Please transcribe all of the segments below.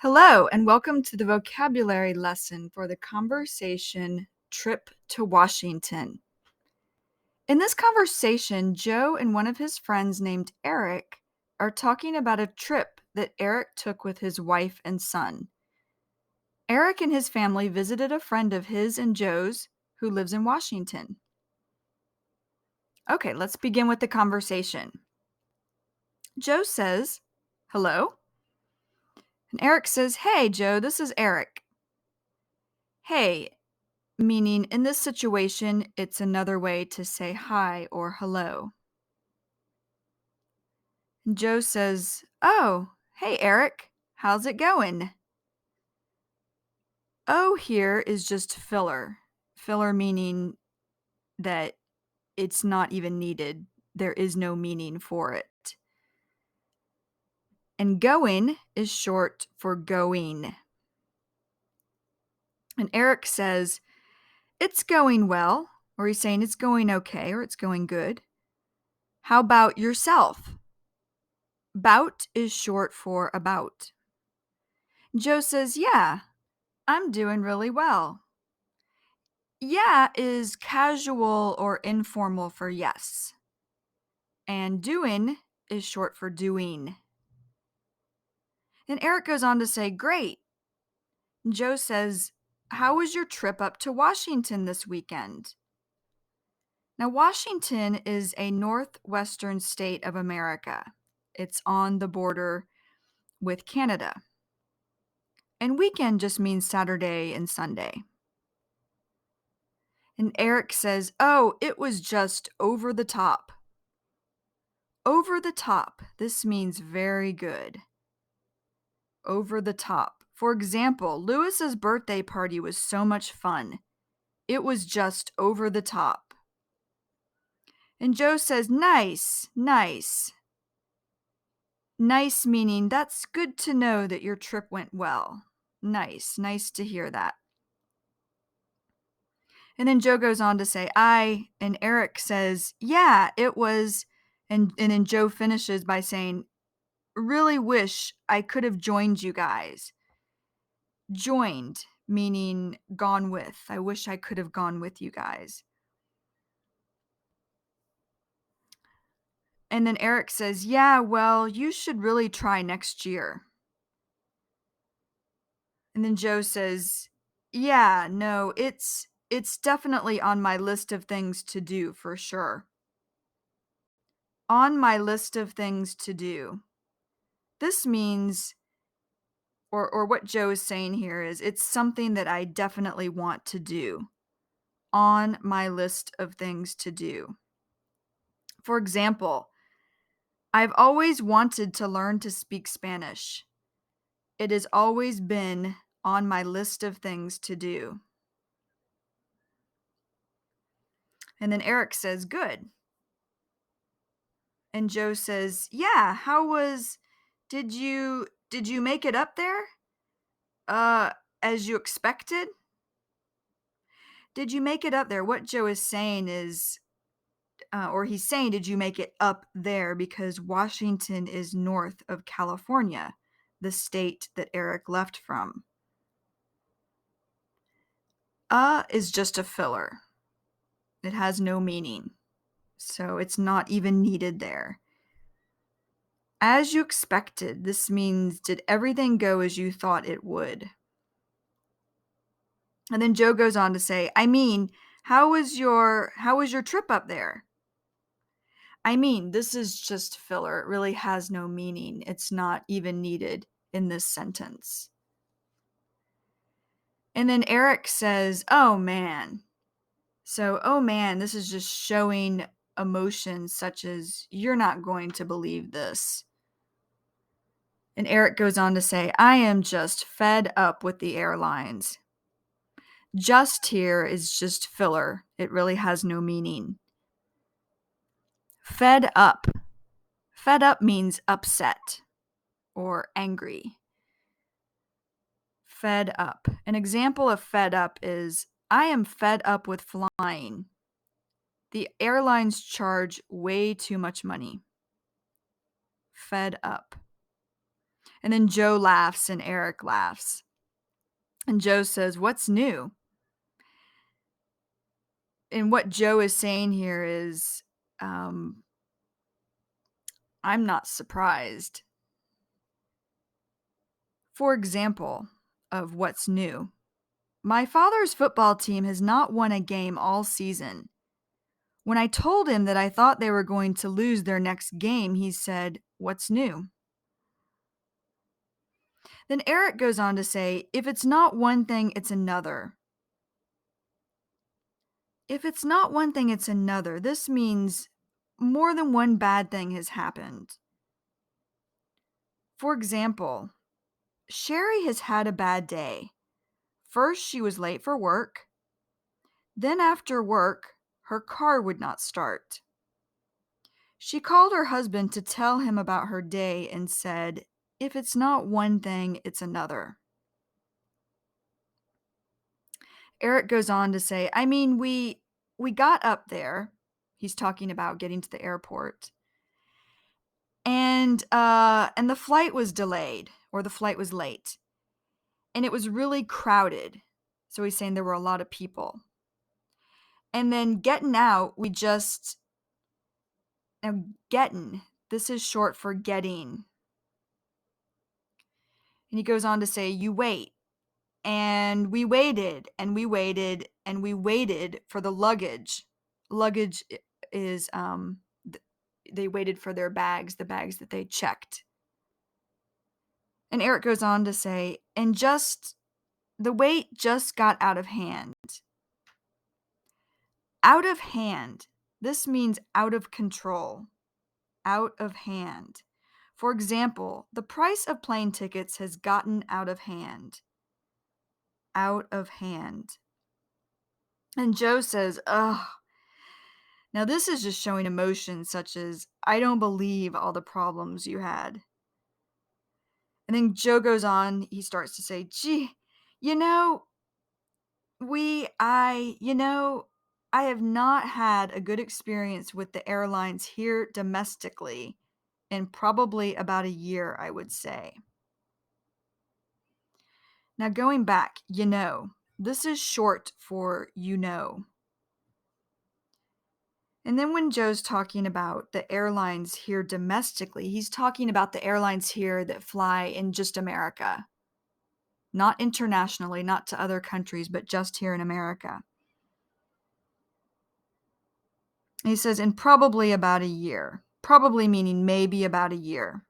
Hello, and welcome to the vocabulary lesson for the conversation Trip to Washington. In this conversation, Joe and one of his friends named Eric are talking about a trip that Eric took with his wife and son. Eric and his family visited a friend of his and Joe's who lives in Washington. Okay, let's begin with the conversation. Joe says, "Hello?" And Eric says, "Hey, Joe, this is Eric." Hey, meaning in this situation, it's another way to say hi or hello. And Joe says, "Oh, hey, Eric, how's it going?" Oh here is just filler. Filler meaning that it's not even needed. There is no meaning for it. And going is short for going. And Eric says, "It's going well," or he's saying it's going okay, or it's going good. How about yourself? Bout is short for about. Joe says, "Yeah, I'm doing really well." Yeah is casual or informal for yes. And doing is short for doing. And Eric goes on to say, "Great." Joe says, "How was your trip up to Washington this weekend?" Now, Washington is a northwestern state of America. It's on the border with Canada. And weekend just means Saturday and Sunday. And Eric says, "Oh, it was just over the top." Over the top. This means very good. Over the top. For example, Lewis's birthday party was so much fun. It was just over the top. And Joe says, "Nice, nice." Nice meaning that's good to know that your trip went well. Nice, nice to hear that. And then Joe goes on to say, and Eric says, "Yeah, it was." And then Joe finishes by saying, "Really wish I could have joined you guys." Joined, meaning gone with. I wish I could have gone with you guys. And then Eric says, "Yeah, well, you should really try next year." And then Joe says, "Yeah, no, it's definitely on my list of things to do for sure." On my list of things to do. This means or what Joe is saying here is it's something that I definitely want to do. On my list of things to do. For example, I've always wanted to learn to speak Spanish. It has always been on my list of things to do. And then Eric says, "Good." And Joe says, "Yeah, did you make it up there? Uh, as you expected?" Did you make it up there? What Joe is saying is, or he's saying, did you make it up there? Because Washington is north of California, the state that Eric left from. Is just a filler. It has no meaning. So it's not even needed there. As you expected, this means did everything go as you thought it would? And then Joe goes on to say, "I mean, how was your trip up there?" I mean, this is just filler. It really has no meaning. It's not even needed in this sentence. And then Eric says, "Oh man." So, "Oh man," this is just showing emotions such as, "You're not going to believe this." And Eric goes on to say, "I am just fed up with the airlines." Just here is just filler. It really has no meaning. Fed up. Fed up means upset or angry. Fed up. An example of fed up is, "I am fed up with flying. The airlines charge way too much money." Fed up. And then Joe laughs and Eric laughs. And Joe says, "What's new?" And what Joe is saying here is, I'm not surprised. For example, of what's new. My father's football team has not won a game all season. When I told him that I thought they were going to lose their next game, he said, "What's new?" Then Eric goes on to say, if it's not one thing, it's another. If it's not one thing, it's another. This means more than one bad thing has happened. For example, Sherry has had a bad day. First, she was late for work. Then, after work, her car would not start. She called her husband to tell him about her day and said, if it's not one thing, it's another. Eric goes on to say, we got up there. He's talking about getting to the airport. And the flight was delayed, or the flight was late. And it was really crowded. So he's saying there were a lot of people. And then getting out, now getting, this is short for getting. And he goes on to say, you wait. And we waited, and we waited, and we waited for the luggage. Luggage is, they waited for their bags, the bags that they checked. And Eric goes on to say, and the wait just got out of hand. Out of hand. This means out of control. Out of hand. For example, the price of plane tickets has gotten out of hand. Out of hand. And Joe says, ugh. Now this is just showing emotions such as, I don't believe all the problems you had. And then Joe goes on, he starts to say, gee, I have not had a good experience with the airlines here domestically in probably about a year, I would say. Now going back, this is short for you know. And then when Joe's talking about the airlines here domestically, he's talking about the airlines here that fly in just America. Not internationally, not to other countries, but just here in America. He says, in probably about a year. Probably meaning maybe about a year.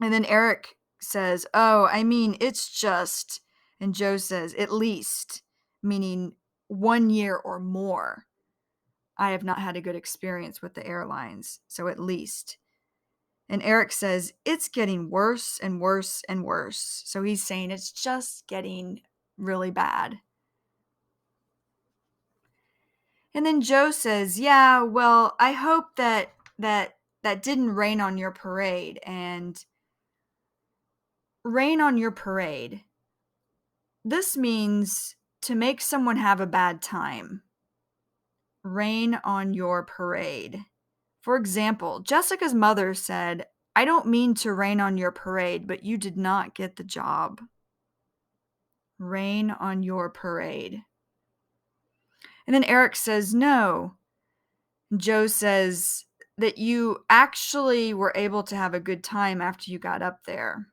And then Eric says, oh, it's just, and Joe says, at least, meaning 1 year or more. I have not had a good experience with the airlines, so at least. And Eric says, it's getting worse and worse and worse. So he's saying it's just getting really bad. And then Joe says, yeah, well, I hope that didn't rain on your parade. And rain on your parade. This means to make someone have a bad time. Rain on your parade. For example, Jessica's mother said, I don't mean to rain on your parade, but you did not get the job. Rain on your parade. And then Eric says, no. Joe says that you actually were able to have a good time after you got up there.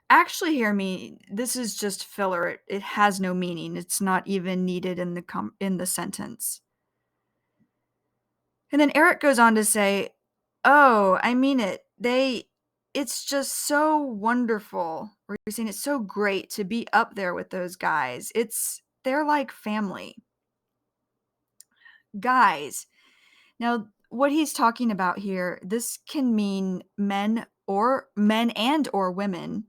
Actually, this is just filler. It has no meaning. It's not even needed in the sentence. And then Eric goes on to say, oh, I mean it. It's just so wonderful. Or you're saying it's so great to be up there with those guys. They're like family. Guys. Now, what he's talking about here, this can mean men and or women.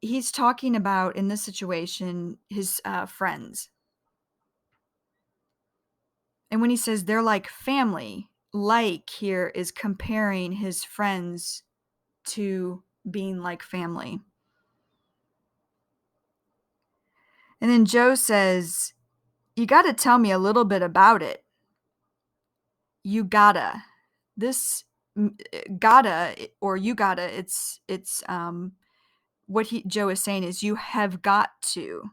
He's talking about, in this situation, his friends. And when he says they're like family, like here is comparing his friends to being like family. And then Joe says, you got to tell me a little bit about it. You gotta. This gotta or you gotta, what Joe is saying is you have got to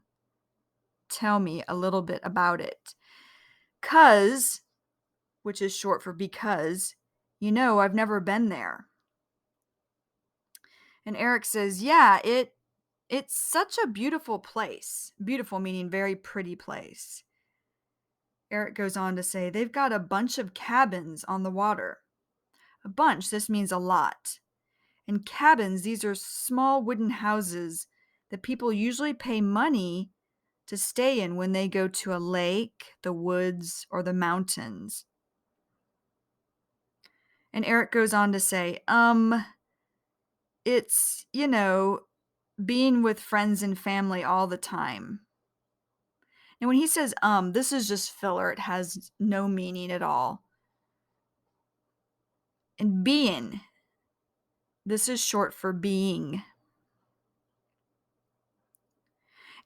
tell me a little bit about it. 'Cause, which is short for because, I've never been there. And Eric says, yeah, it's such a beautiful place. Beautiful meaning very pretty place. Eric goes on to say, they've got a bunch of cabins on the water. A bunch, this means a lot. And cabins, these are small wooden houses that people usually pay money to stay in when they go to a lake, the woods, or the mountains. And Eric goes on to say, it's, being with friends and family all the time. And when he says, this is just filler. It has no meaning at all. And being, this is short for being.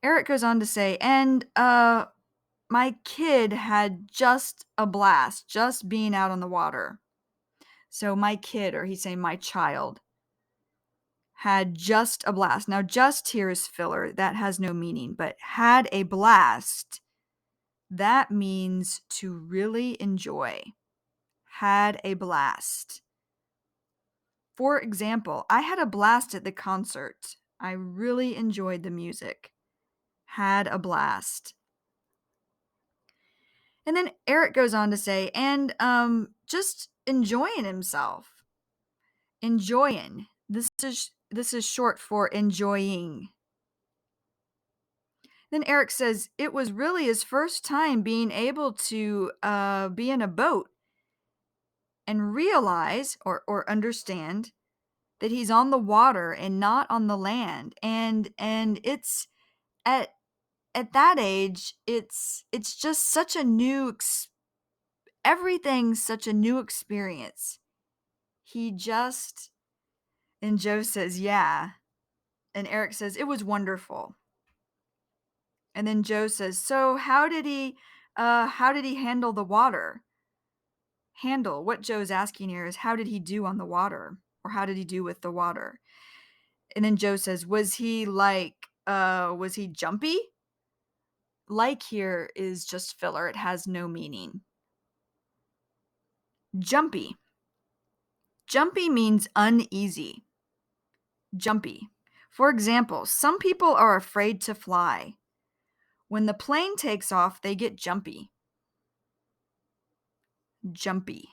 Eric goes on to say, and my kid had just a blast just being out on the water. So my kid, or he's saying my child, had just a blast. Now, just here is filler. That has no meaning, but had a blast, that means to really enjoy. Had a blast. For example, I had a blast at the concert. I really enjoyed the music. Had a blast. And then Eric goes on to say, and just enjoying himself. Enjoying. This is short for enjoying. Then Eric says it was really his first time being able to be in a boat and realize or understand that he's on the water and not on the land. And it's at that age, it's just such a new everything's such a new experience. And Joe says, yeah. And Eric says, it was wonderful. And then Joe says, so how did he handle the water? Handle, what Joe's asking here is, how did he do on the water? Or how did he do with the water? And then Joe says, was he jumpy? Like here is just filler. It has no meaning. Jumpy. Jumpy means uneasy. Jumpy. For example, some people are afraid to fly. When the plane takes off, they get jumpy. Jumpy.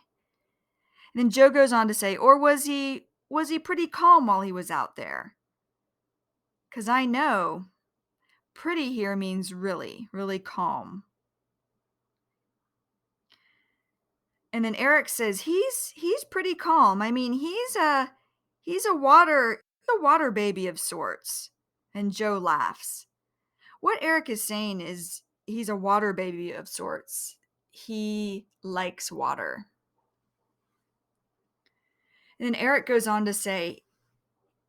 And then Joe goes on to say, or was he pretty calm while he was out there? Because I know pretty here means really, really calm. And then Eric says he's pretty calm. I mean, he's a water baby of sorts. And Joe laughs. What Eric is saying is he's a water baby of sorts. He likes water. And then Eric goes on to say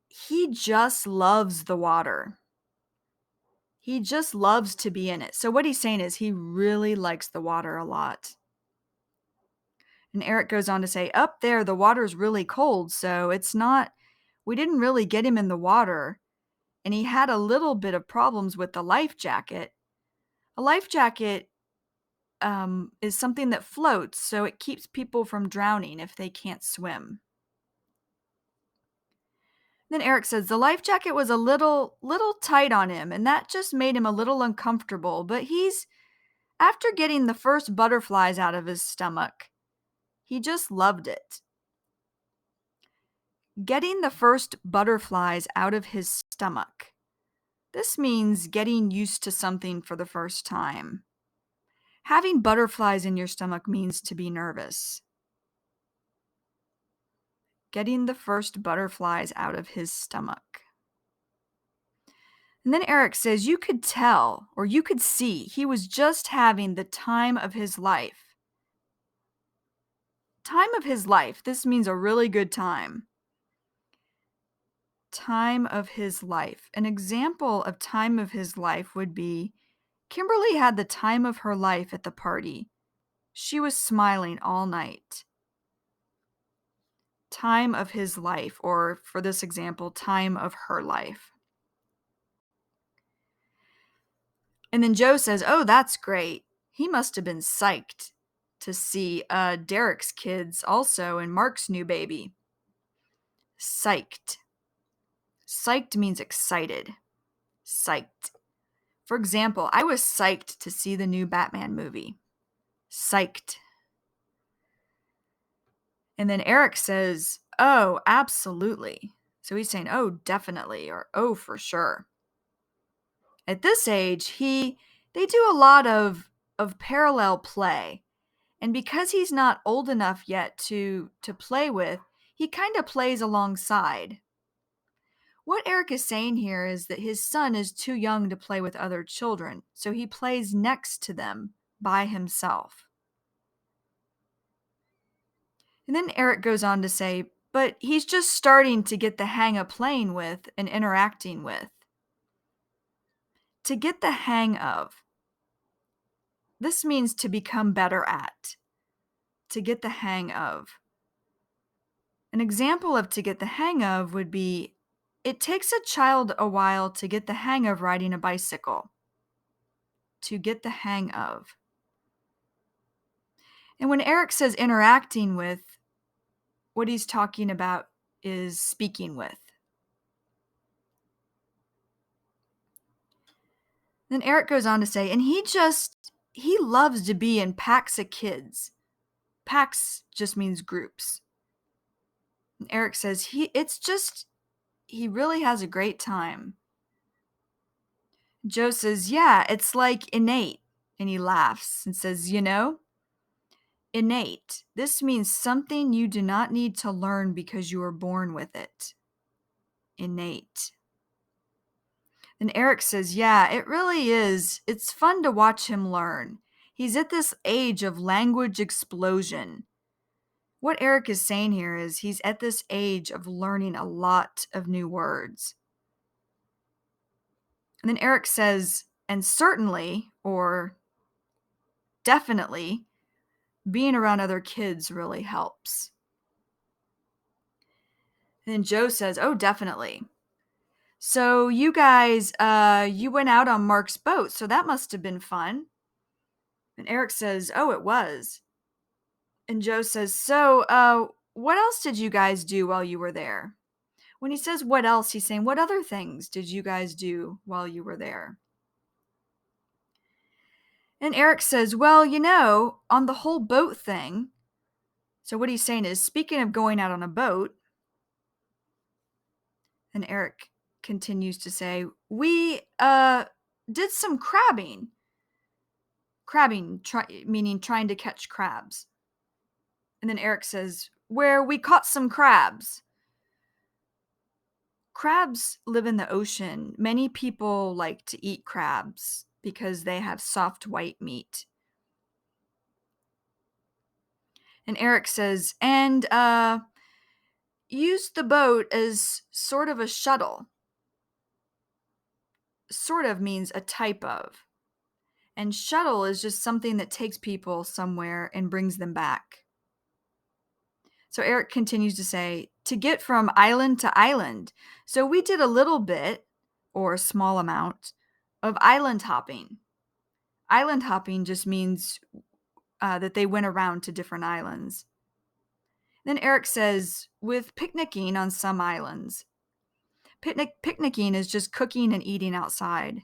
he just loves the water. He just loves to be in it. So what he's saying is he really likes the water a lot. And Eric goes on to say, up there, the water's really cold, so we didn't really get him in the water. And he had a little bit of problems with the life jacket. A life jacket is something that floats, so it keeps people from drowning if they can't swim. Then Eric says the life jacket was a little tight on him, and that just made him a little uncomfortable, but after getting the first butterflies out of his stomach, he just loved it. Getting the first butterflies out of his stomach. This means getting used to something for the first time. Having butterflies in your stomach means to be nervous. Getting the first butterflies out of his stomach. And then Eric says you could tell or you could see he was just having the time of his life. Time of his life. This means a really good time. Time of his life. An example of time of his life would be Kimberly had the time of her life at the party. She was smiling all night. time of his life, or for this example, time of her life. And then Joe says, "Oh, that's great. He must have been psyched to see Derek's kids also and Mark's new baby." Psyched. Psyched means excited. Psyched. For example, I was psyched to see the new Batman movie. Psyched. And then Eric says, "Oh, absolutely." So he's saying, "Oh, definitely," or "Oh, for sure." At this age, they do a lot of parallel play. And because he's not old enough yet to play with, he kind of plays alongside. What Eric is saying here is that his son is too young to play with other children, so he plays next to them by himself. And then Eric goes on to say, but he's just starting to get the hang of playing with and interacting with. To get the hang of. This means to become better at. To get the hang of. An example of to get the hang of would be, it takes a child a while to get the hang of riding a bicycle. To get the hang of. And when Eric says interacting with, what he's talking about is speaking with. Then Eric goes on to say, and he loves to be in packs of kids. Packs just means groups. And Eric says he really has a great time. Joe says, yeah, it's like innate. And he laughs and says, innate. This means something you do not need to learn because you were born with it. Innate. And Eric says, yeah, it really is. It's fun to watch him learn. He's at this age of language explosion. What Eric is saying here is he's at this age of learning a lot of new words. And then Eric says, and certainly, or definitely, being around other kids really helps. And then Joe says, oh, definitely. So you guys, you went out on Mark's boat, so that must have been fun. And Eric says, oh, it was. And Joe says, so, what else did you guys do while you were there? When he says what else, he's saying, what other things did you guys do while you were there? And Eric says, well, on the whole boat thing. So what he's saying is, speaking of going out on a boat, and Eric continues to say, we did some crabbing. Crabbing, meaning trying to catch crabs. And then Eric says, where we caught some crabs. Crabs live in the ocean. Many people like to eat crabs because they have soft white meat. And Eric says, and used the boat as sort of a shuttle. Sort of means a type of. And shuttle is just something that takes people somewhere and brings them back. So Eric continues to say, to get from island to island. So we did a little bit, or a small amount, of island hopping. Island hopping just means that they went around to different islands. Then Eric says, with picnicking on some islands. Picnicking is just cooking and eating outside.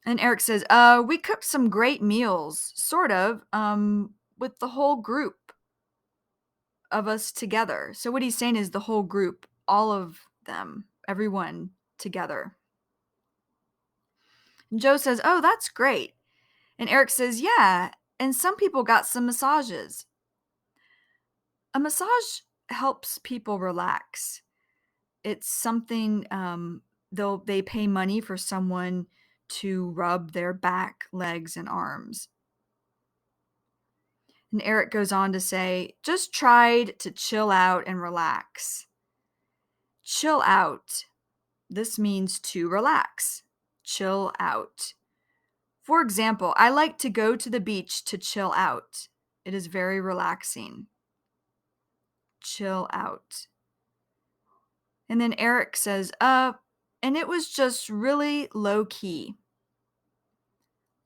And Eric says, we cooked some great meals, sort of, with the whole group of us together. So what he's saying is the whole group, all of them, everyone together. And Joe says, oh, that's great. And Eric says, yeah, and some people got some massages. A massage helps people relax. It's something they pay money for someone to rub their back, legs, and arms. And Eric goes on to say, just tried to chill out and relax. Chill out. This means to relax. Chill out. For example, I like to go to the beach to chill out. It is very relaxing. chill out. And then Eric says, and it was just really low key.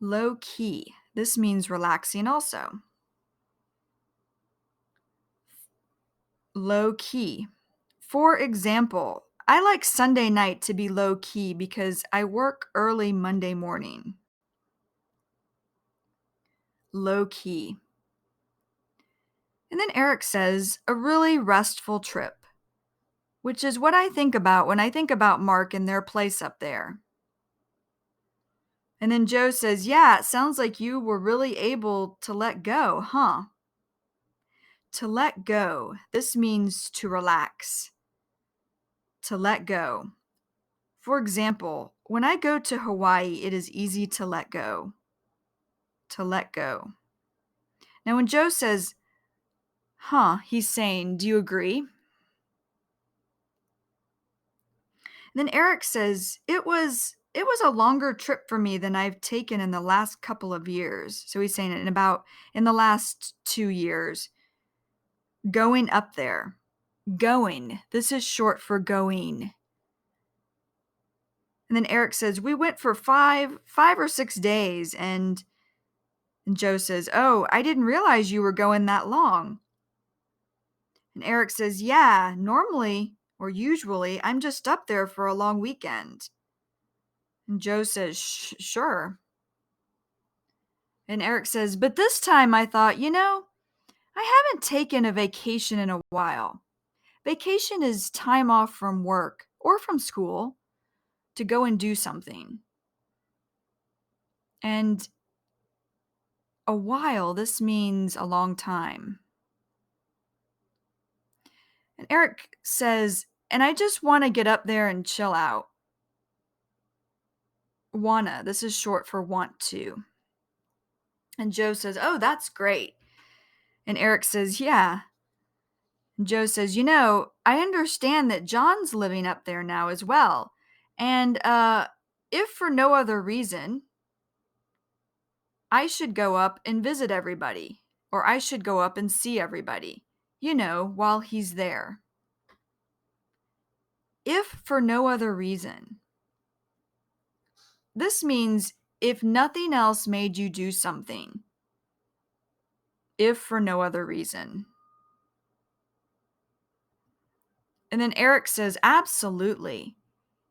Low key. This means relaxing also. Low key. For example, I like Sunday night to be low key because I work early Monday morning. Low key. And then Eric says, a really restful trip, which is what I think about when I think about Mark and their place up there. And then Joe says, yeah, it sounds like you were really able to let go, huh? To let go. This means to relax. To let go. For example, when I go to Hawaii, it is easy to let go. To let go. Now, when Joe says, huh, he's saying, do you agree? And then Eric says, it was a longer trip for me than I've taken in the last couple of years. So he's saying in the last 2 years. Going up there. Going. This is short for going. And then Eric says, we went for 5 or 6 days. And Joe says, oh, I didn't realize you were going that long. And Eric says, yeah, normally or usually I'm just up there for a long weekend. And Joe says, sure. And Eric says, but this time I thought, I haven't taken a vacation in a while. Vacation is time off from work or from school to go and do something. And a while, this means a long time. And Eric says, and I just want to get up there and chill out. Wanna, this is short for want to. And Joe says, oh, that's great. And Eric says, yeah. And Joe says, I understand that John's living up there now as well. And if for no other reason, I should go up and visit everybody. Or I should go up and see everybody, while he's there. If for no other reason. This means if nothing else made you do something. If for no other reason. And then Eric says, absolutely.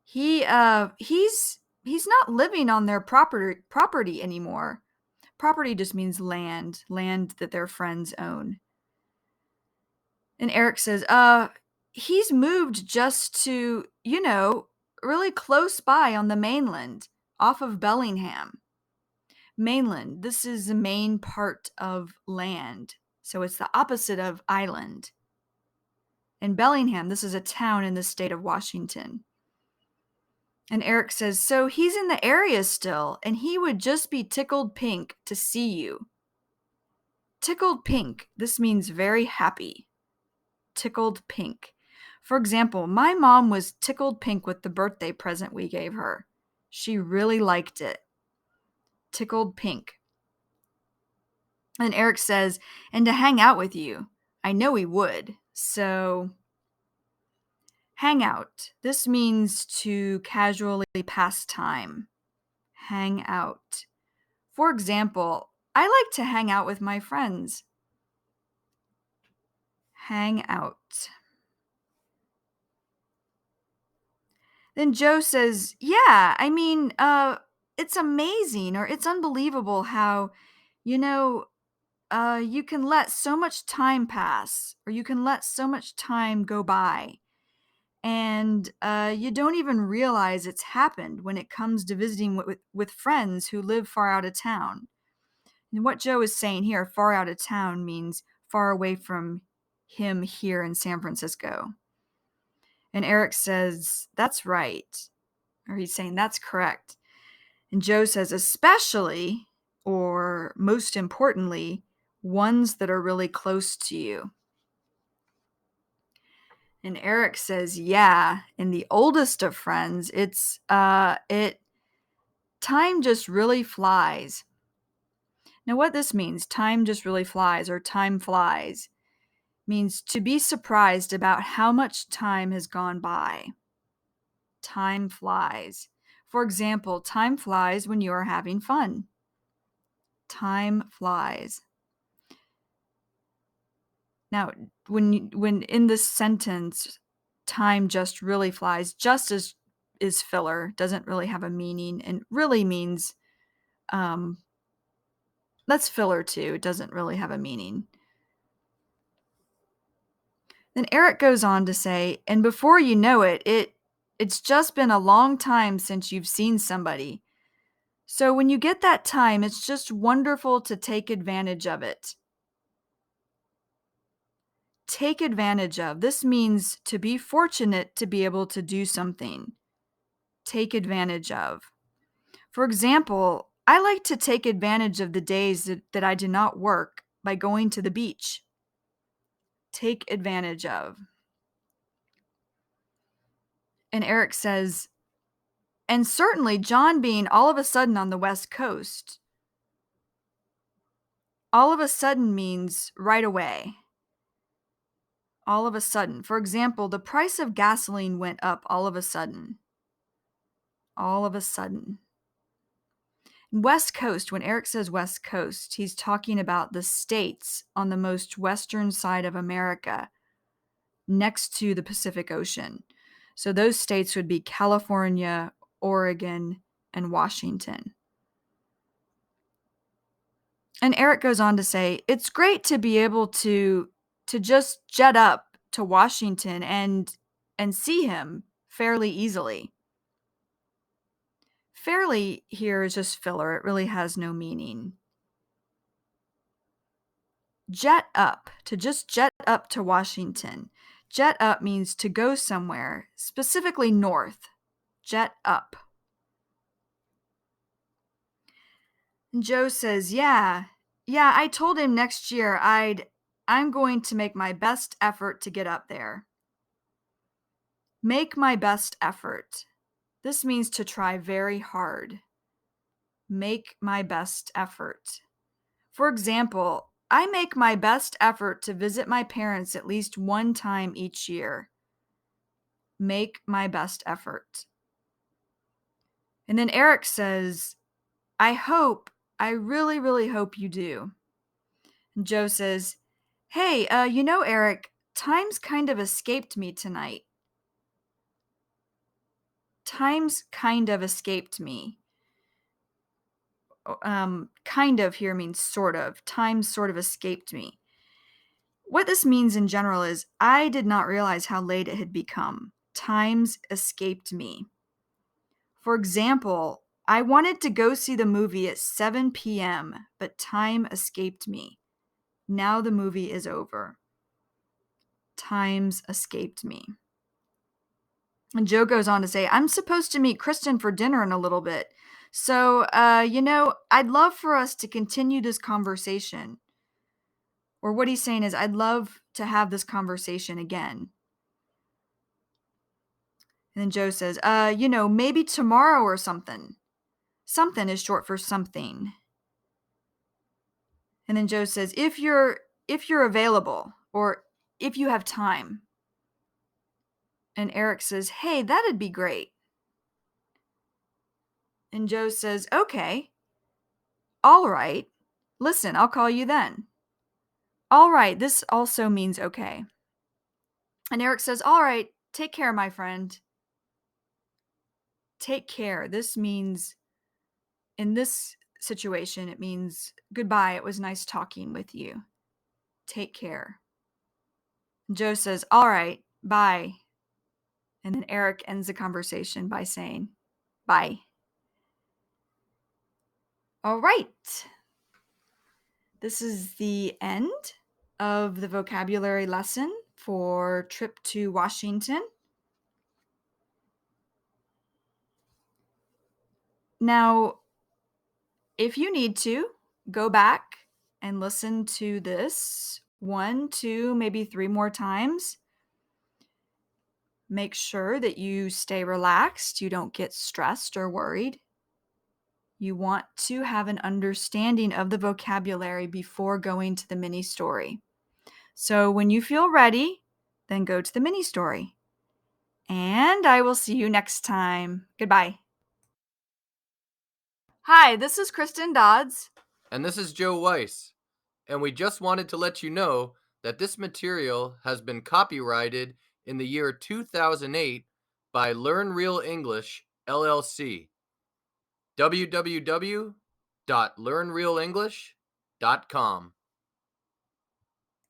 He's not living on their property anymore. Property just means land that their friends own. And Eric says, he's moved just to, really close by on the mainland, off of Bellingham. Mainland, this is the main part of land. So it's the opposite of island. In Bellingham, this is a town in the state of Washington. And Eric says, so he's in the area still, and he would just be tickled pink to see you. Tickled pink, this means very happy. Tickled pink. For example, my mom was tickled pink with the birthday present we gave her. She really liked it. Tickled pink. And Eric says, and to hang out with you. I know he would. So, hang out. This means to casually pass time. Hang out. For example, I like to hang out with my friends. Hang out. Then Joe says, yeah, it's amazing or it's unbelievable how, you can let so much time pass or you can let so much time go by. And you don't even realize it's happened when it comes to visiting with friends who live far out of town. And what Joe is saying here, far out of town, means far away from him here in San Francisco. And Eric says, that's right. Or he's saying, that's correct. And Joe says, especially, or most importantly, ones that are really close to you. And Eric says, yeah, in the oldest of friends, time just really flies. Now what this means, time just really flies or time flies, means to be surprised about how much time has gone by. Time flies. For example, time flies when you are having fun. Time flies. Now, when in this sentence, time just really flies, just as is filler, doesn't really have a meaning, and really means that's filler too. It doesn't really have a meaning. Then Eric goes on to say, and before you know it, it's just been a long time since you've seen somebody. So when you get that time, it's just wonderful to take advantage of it. Take advantage of. This means to be fortunate to be able to do something. Take advantage of. For example, I like to take advantage of the days that I do not work by going to the beach. Take advantage of. And Eric says, and certainly John being all of a sudden on the West Coast. All of a sudden means right away. All of a sudden. For example, the price of gasoline went up all of a sudden. All of a sudden. West Coast, when Eric says West Coast, he's talking about the states on the most western side of America, next to the Pacific Ocean. So those states would be California, Oregon, and Washington. And Eric goes on to say, it's great to be able to just jet up to Washington and see him fairly easily. Fairly here is just filler. It really has no meaning. Jet up, to just jet up to Washington. Jet up means to go somewhere, specifically north. Jet up. And Joe says, yeah, I told him next year I'm going to make my best effort to get up there. Make my best effort. This means to try very hard. Make my best effort. For example, I make my best effort to visit my parents at least one time each year. Make my best effort. And then Eric says, I really, really hope you do. And Joe says, hey, Eric, time's kind of escaped me tonight. Time's kind of escaped me. Kind of here means sort of. Time sort of escaped me. What this means in general is I did not realize how late it had become. Time's escaped me. For example, I wanted to go see the movie at 7 p.m., but time escaped me. Now the movie is over. Time's escaped me. And Joe goes on to say, I'm supposed to meet Kristen for dinner in a little bit. So, I'd love for us to continue this conversation. Or what he's saying is, I'd love to have this conversation again. And then Joe says, maybe tomorrow or something. Something is short for something. And then Joe says, if you're available or if you have time. And Eric says, hey, that'd be great. And Joe says, okay. All right. Listen, I'll call you then. All right. This also means okay. And Eric says, all right. Take care, my friend. Take care. This means, in this situation, it means goodbye. It was nice talking with you. Take care. And Joe says, all right. Bye. And then Eric ends the conversation by saying, bye. All right. This is the end of the vocabulary lesson for Trip to Washington. Now, if you need to, go back and listen to this 1, 2, maybe 3 more times. Make sure that you stay relaxed, you don't get stressed or worried. You want to have an understanding of the vocabulary before going to the mini story. So when you feel ready, then go to the mini story. And I will see you next time. Goodbye. Hi, this is Kristen Dodds. And this is Joe Weiss. And we just wanted to let you know that this material has been copyrighted in the year 2008 by Learn Real English, LLC. www.learnrealenglish.com